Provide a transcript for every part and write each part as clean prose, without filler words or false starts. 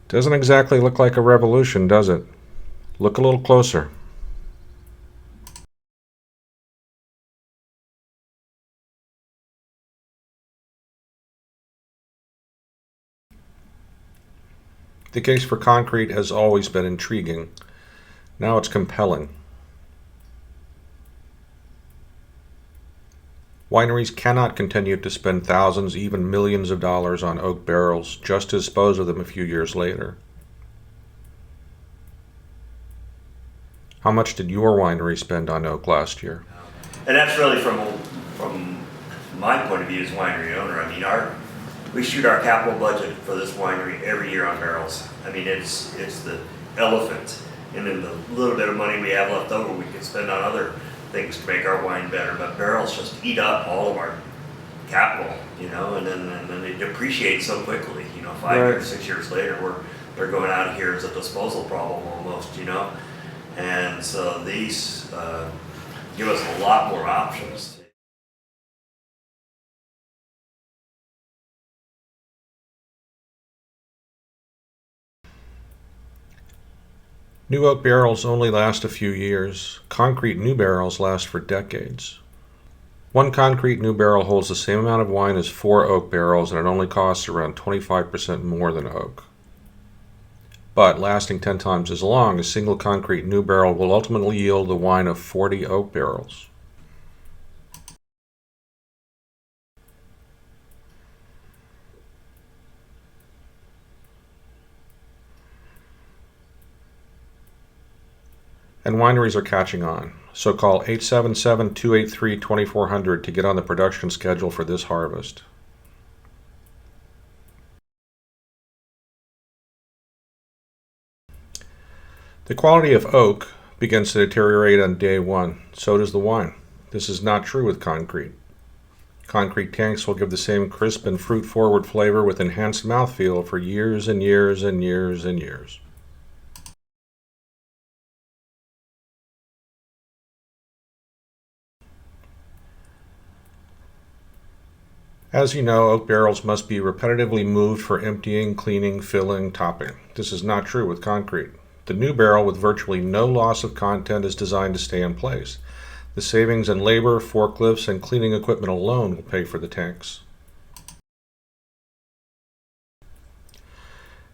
Doesn't exactly look like a revolution, does it? Look a little closer. The case for concrete has always been intriguing. Now it's compelling. Wineries cannot continue to spend thousands, even millions of dollars on oak barrels just to dispose of them a few years later. How much did your winery spend on oak last year? And that's really from my point of view as winery owner. I mean, we shoot our capital budget for this winery every year on barrels. I mean, it's the elephant, and then the little bit of money we have left over, we can spend on other things to make our wine better. But barrels just eat up all of our capital, and then they depreciate so quickly. 5 years, 6 years later, they're going out of here as a disposal problem almost. And so these give us a lot more options. New oak barrels only last a few years. Concrete new barrels last for decades. One concrete new barrel holds the same amount of wine as 4 oak barrels, and it only costs around 25% more than oak. But lasting 10 times as long, a single concrete new barrel will ultimately yield the wine of 40 oak barrels. And wineries are catching on. So call 877-283-2400 to get on the production schedule for this harvest. The quality of oak begins to deteriorate on day one. So does the wine. This is not true with concrete. Concrete tanks will give the same crisp and fruit-forward flavor with enhanced mouthfeel for years and years and years and years. As you know, oak barrels must be repetitively moved for emptying, cleaning, filling, topping. This is not true with concrete. The new barrel with virtually no loss of content is designed to stay in place. The savings in labor, forklifts, and cleaning equipment alone will pay for the tanks.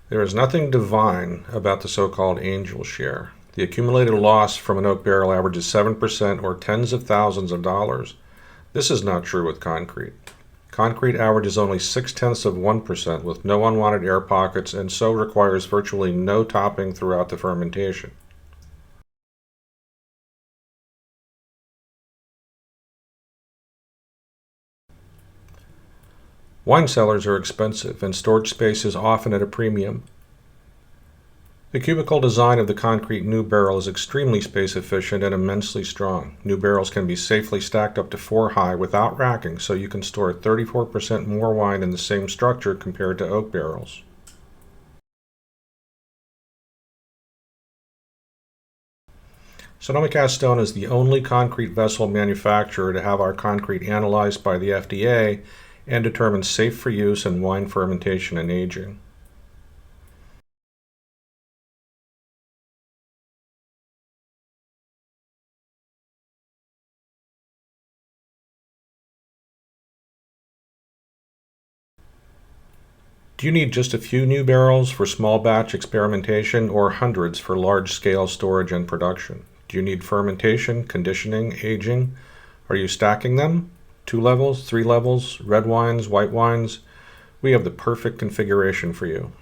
There is nothing divine about the so-called angel share. The accumulated loss from an oak barrel averages 7% or tens of thousands of dollars. This is not true with concrete. Concrete averages only 0.6% with no unwanted air pockets and so requires virtually no topping throughout the fermentation. Wine cellars are expensive and storage space is often at a premium. The cubicle design of the concrete new barrel is extremely space efficient and immensely strong. New barrels can be safely stacked up to 4 high without racking, so you can store 34% more wine in the same structure compared to oak barrels. Sonoma Cast Stone is the only concrete vessel manufacturer to have our concrete analyzed by the FDA and determined safe for use in wine fermentation and aging. Do you need just a few new barrels for small batch experimentation or hundreds for large scale storage and production? Do you need fermentation, conditioning, aging? Are you stacking them? 2 levels, 3 levels, red wines, white wines? We have the perfect configuration for you.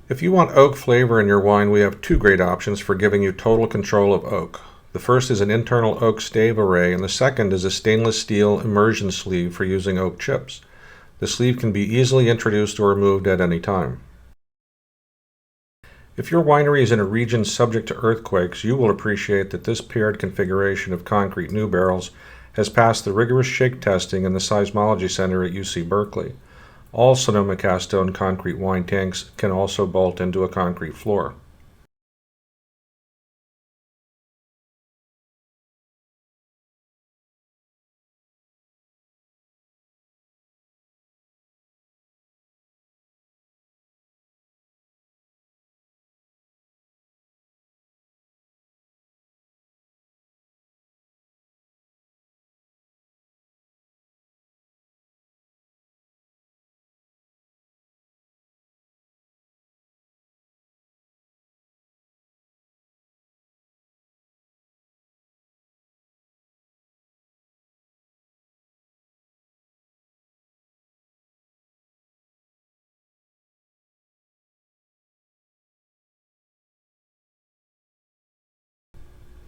If you want oak flavor in your wine, we have 2 great options for giving you total control of oak. The first is an internal oak stave array, and the second is a stainless steel immersion sleeve for using oak chips. The sleeve can be easily introduced or removed at any time. If your winery is in a region subject to earthquakes, you will appreciate that this paired configuration of concrete new barrels has passed the rigorous shake testing in the Seismology Center at UC Berkeley. All Sonoma cast stone concrete wine tanks can also bolt into a concrete floor.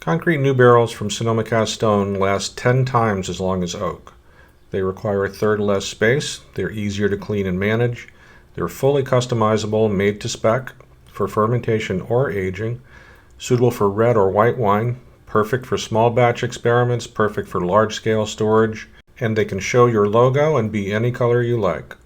Concrete NuBarrels from Sonoma cast stone last 10 times as long as oak. They require a third less space, they're easier to clean and manage, they're fully customizable, made to spec for fermentation or aging, suitable for red or white wine, perfect for small batch experiments, perfect for large scale storage, and they can show your logo and be any color you like.